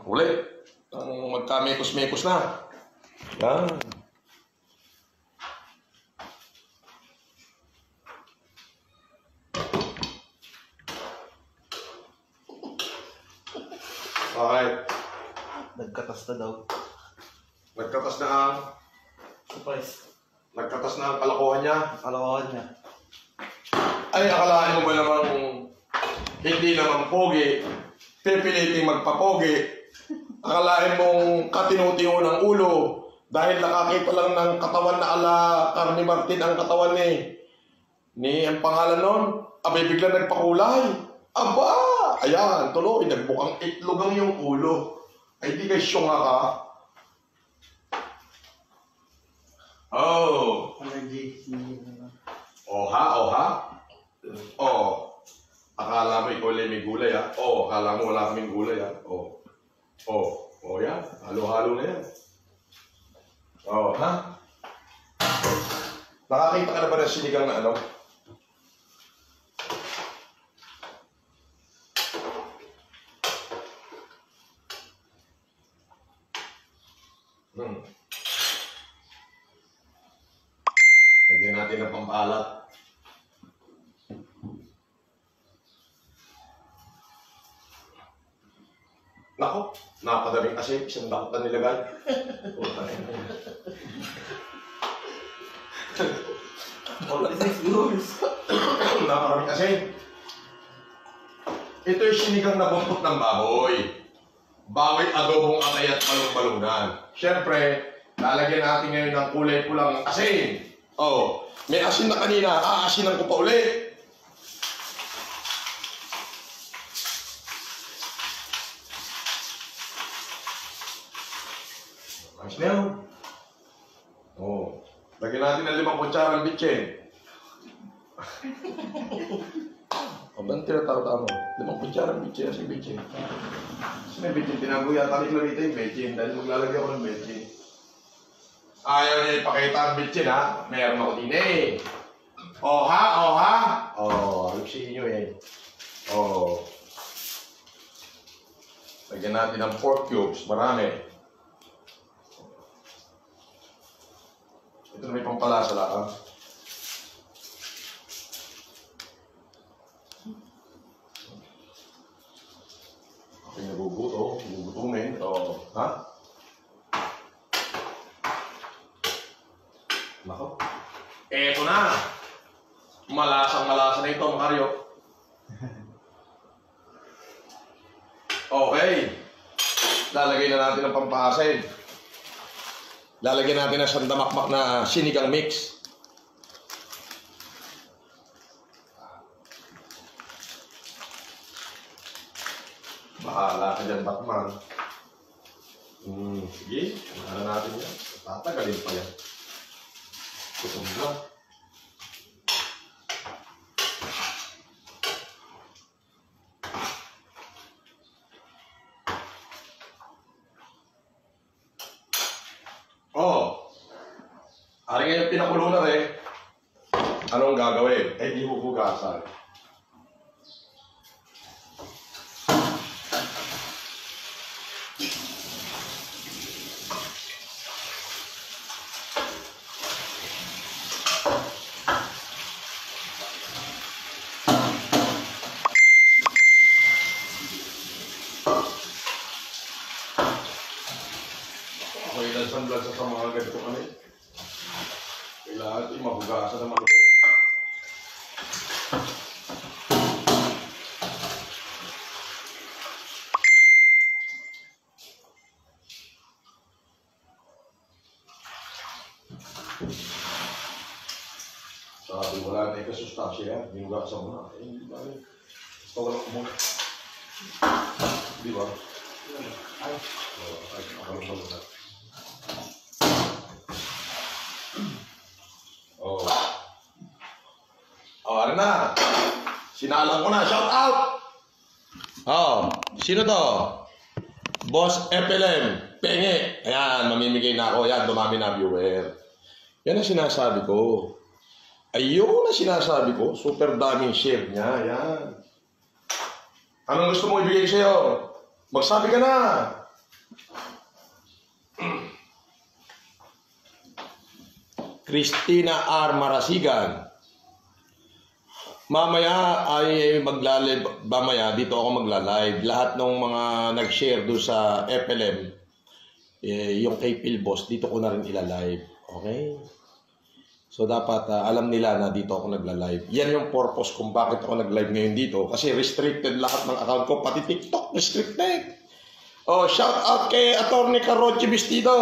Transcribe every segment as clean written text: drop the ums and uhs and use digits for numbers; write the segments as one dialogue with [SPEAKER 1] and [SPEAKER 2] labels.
[SPEAKER 1] Ulit. Magka-mekos-mekos na. Yan. Okay.
[SPEAKER 2] Nagkatas na daw.
[SPEAKER 1] Nagkatas na ang...
[SPEAKER 2] Surprise.
[SPEAKER 1] Nagkatas na ang kalokohan niya.
[SPEAKER 2] Kalokohan niya.
[SPEAKER 1] Ay, akalain mo ba namang hindi naman pogi, pipiliting magpapogi. Akalain mong katinutingo ng ulo dahil nakakita lang ng katawan na ala Carne Martin ang katawan ni ang pangalan nun, abay bigla nagpakulay. Aba! Ayan, tuloy, nagbukang itlog ang yung ulo. Ay, di kayo syunga ka. Oh!
[SPEAKER 2] Allergy.
[SPEAKER 1] Oha, oha. Oh. Akala mo ikaw lang may gulay, ha? Oh, akala mo wala kaming gulay, ha? Oh. Oh. Oh, yan. Halo-halo na yan. Oh, ha? Nakakita ka na ba ng sinigang na ano? Lagyan natin ng pampalat. Nako, napadaling kasi isang dakot na nilagay. Nakarami kasi. Ito yung sinigang na buntot ng baboy. Baboy adobong atay at balong-balungan. Siyempre, lalagyan natin ngayon ng kulay pulang asin. Oh, may asin na kanina, aasinan ko pa ulit. Ayos na yun. Oh, lagyan natin ng 5 kutsarang bitchin. O ba ang tinatawag mo? 5 kutsarang bitchin kasi bitchin. Kasi may bitchin, tinago yata ni Clarita yung bitchin dahil maglalagay ako ng bitchin. Ayaw niya ipakita ang bitchin, ha? Meron ako din eh. Oh ha? Oh ha? Oh, alipsihin nyo eh. Oh. Lagyan natin ng pork cubes, marami. Ito na may pampalasa lang. Okay, naguguto. Nagugutumin. O, ha? Nako. Eto na. Malasang-malasa na ito, Mario. Okay. Lalagay na natin ang pampasin. Lalagyan natin ng sandamakmak na sinigang mix. Bahala ka dyan, Batman. Sige, ano natin yan. Tatagalin pa yan. Gutom na. Oh, ari ngayon pinakulo na rin. Anong gagawin? Eh, di huhugasan. Okay, lansan-lansan sa mga ganito kami. Kailangan ito yung mahugasan na malupit. Sabi, wala na ikasustansya yan. Hinugasan mo na. Eh, hindi ba rin? Basta walang kumot. Di ba? Ay, makalong-balong na. Oh. Oh, ano na? Sinalang ko na. Shout out! Oh, sino to? Boss FLM. Penge. Ayan, mamimigay na ako. Ayan, dumami na viewer. Yan ang sinasabi ko. Ayun ang sinasabi ko. Super daming share niya. Ayan. Anong gusto mo ibigay sa'yo? Magsabi ka na. Christina R. Marasigan. Mamaya ay magla-live. Mamaya dito ako magla-live. Lahat ng mga nag-share doon sa FLM, yung kay Philboss, dito ko na rin ila-live. Okay? So dapat alam nila na dito ako nagla-live. Yan yung purpose kung bakit ako nag-live ngayon dito. Kasi restricted lahat ng account ko. Pati TikTok restricted. Oh, shout out kay Atty. Caroche Vestido.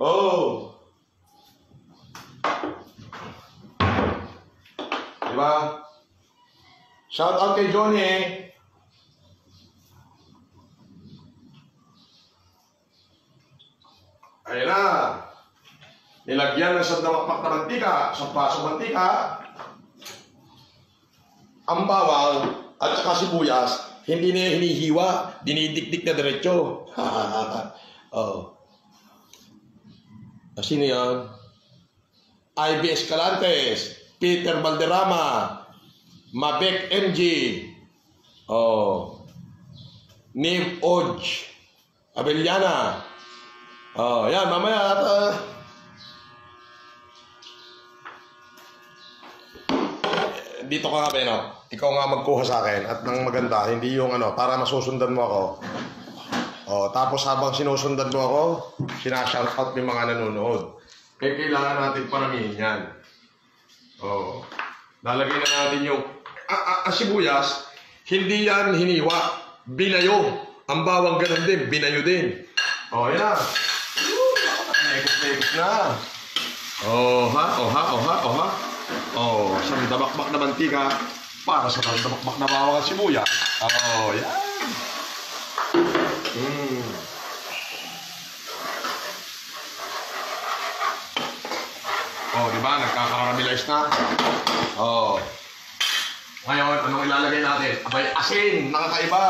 [SPEAKER 1] Oh. Diba? Shout out kay Johnny. Ayan na. Nilagyan na sa damakmak na mantika, sa paso mantika, ang bawang at saka sibuyas, hindi na hinihiwa, dinidikdik na diretso. Oh. Sino yan? Ivy Escalantes, Peter Valderrama, Mabek MG, oh, Niv Oj, Abeliana. Oh, yan, mamaya at dito ka nga, Beno. Ikaw nga magkuha sa akin at nang maganda, hindi yung para masusundan mo ako. Oh, tapos habang sinusundan mo ako, sinashoutout yung mga nanonood. Kaya kailangan natin paramihin yan. Oh, lalagay na natin yung sibuyas, hindi yan hiniwa, binayo. Ang bawang ganun din, binayo din. Oh, yan na. Nekos na. Oh, ha? Oh, ha? Oh, ha? Oh, ha? Oh, isang damakmak na mantika para sa damakmak na bawang at sibuyas. Oh, yan. Oh, di ba? Nagkakaramelize na. Oh. Ngayon, anong ilalagay natin? Abay, asin. Nakakaiba.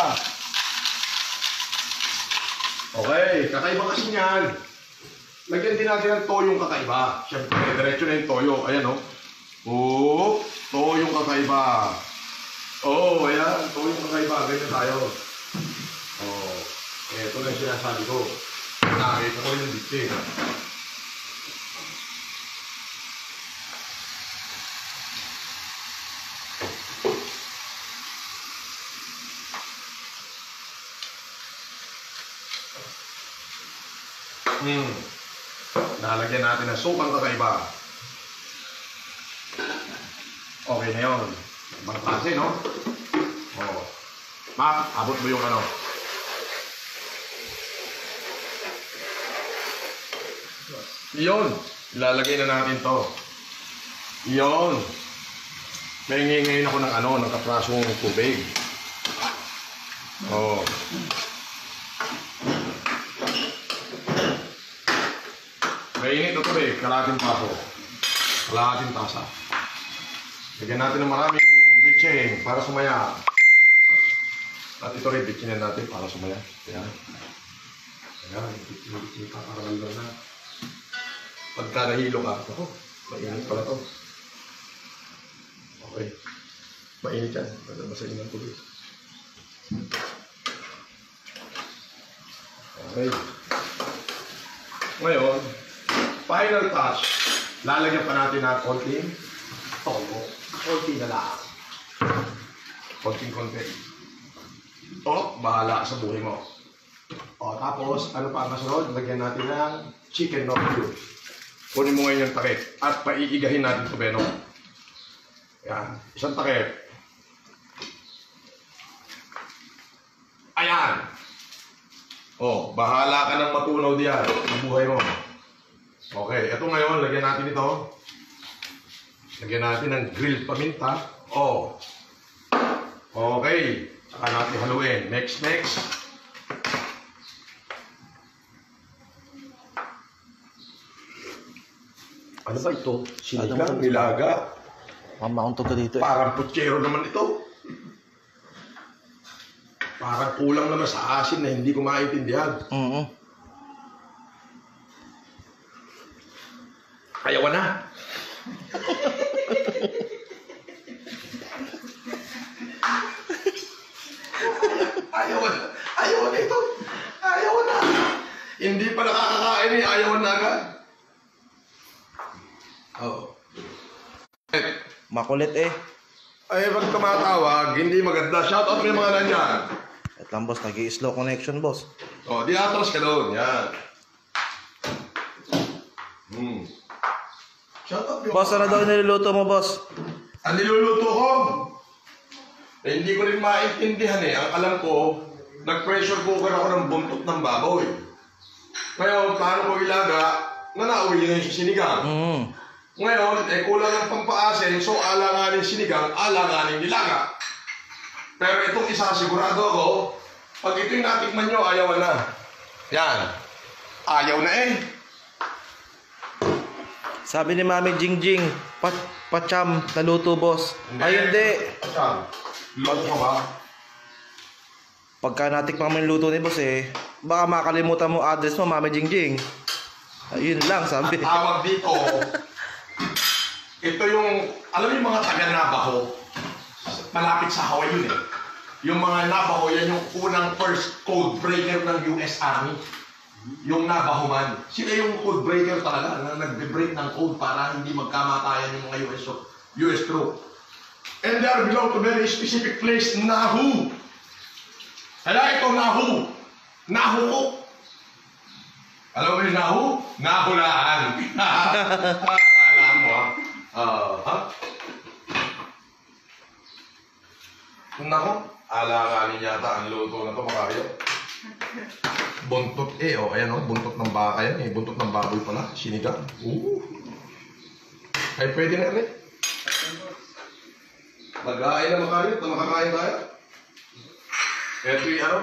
[SPEAKER 1] Okay, kakaiba kasi niyan. Lagyan din natin ng toyong kakaiba. Siyempre, diretso na yung toyo. Ayan, oh. Oh, toyong kakaiba. Oh, ayan. Toyong kakaiba. Ganyan tayo. Oh. Ito na yung sinasabi ko. Nakita ko yung dikti. Nalagyan natin ng sukang kakaiba. Okay na yun. Ibang klase, no? Oo. Ma, abot mo yung Yun. Ilalagay na natin to. Yun. May ngayon ako ng kaprasong tubig. Oo. Mainit na tubig, kalahating paso. Kalahating tasa. Lagyan natin ng maraming bitching para sumaya. At ito rin, bitchingin natin para sumaya. Ayan. Ayan, bitching pa para malibang na. Pagka nahilo ka, ako, mainit pala to. Okay. Mainit yan. Masayin ng tubig. Okay. Ngayon, final touch, lalagyan pa natin ng konting toyo. Konti na lang. Konting-konti. Ito, bahala sa buhay mo. O, tapos, ano pa ang kasunod? Lagyan natin ng chicken noodle. Kunin mo ngayon yung takip at paiigahin natin ito, Beno. Yan, isang takip. Ayan! O, bahala ka ng matunaw diyan sa buhay mo. Okay, ito ngayon, lagyan natin ito. Lagyan natin ng grilled paminta. Oh. Okay. Saka natin haluin. Next. Ano ba ito? Sinigang, nilaga.
[SPEAKER 2] Mamaunto ka dito.
[SPEAKER 1] Parang putsero naman ito. Parang kulang naman sa asin na hindi ko maintindihan. Ayaw na. Ayaw na ito. Ayaw na. Hindi pa nakakakain eh. Ayaw na agad. Oo.
[SPEAKER 2] Makulit eh.
[SPEAKER 1] Ay, pag tumatawag, hindi maganda. Shoutout mo yung mga nanyan.
[SPEAKER 2] At lang boss, nag-i-slow connection boss.
[SPEAKER 1] O, di atras ka doon. Yan. Shoutout yung...
[SPEAKER 2] Boss, ano daw niluluto mo boss?
[SPEAKER 1] Ang niluluto ko? Eh, hindi ko rin maintindihan eh. Ang alam ko, nag-pressure cooker ako ng buntot ng baboy. Ngayon, paano ko ilaga? Nanauwi yun yung sinigang. Ngayon, eh kulang ng pampaasin, so alanganin sinigang, alanganin nilaga. Pero itong isa, sigurado ako, pag ito'y natikman nyo, ayaw na. Yan. Ayaw na eh.
[SPEAKER 2] Sabi ni Mami Jingjing, pacham, naluto boss. Ay hindi.
[SPEAKER 1] Pacham. Luto ka ba?
[SPEAKER 2] Pagka natikman mo yung luto ni boss eh, baka makalimutan mo address mo, Mami Jingjing. Ayun lang, sabi.
[SPEAKER 1] Ang tawag dito, ito yung, alam mo yung mga taga-Navajo, malapit sa Hawaii yun eh. Yung mga Navajo, yan yung unang first code breaker ng US Army. Yung Navajo man. Sila yung code breaker talaga na nag-break ng code para hindi magkamatayan yung mga US troop. And they are belong to very specific place, Nahu. Kaya ito, Nahu. Nahu ko. Alam mo yung Nahu? Nahulaan. Alam mo ha? Nako, alanganin yata ang luto na ito, makayo. Buntot eh, oh, ayan oh, buntot ng baka yan eh, buntot ng baboy pala, sinigang. Ay, pwede na rin. Mag-aay na makayo, makakain tayo. Ito yung ano?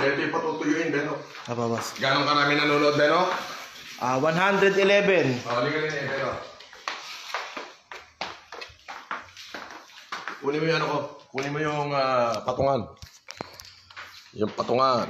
[SPEAKER 1] Ito yung patutuyuin, Beno.
[SPEAKER 2] Apa boss?
[SPEAKER 1] Gano'ng karami nanonood, Beno?
[SPEAKER 2] 111.
[SPEAKER 1] Halika rin eh, Beno. Kunin mo yung ano ko. Kunin mo yung patungan. Yung patungan.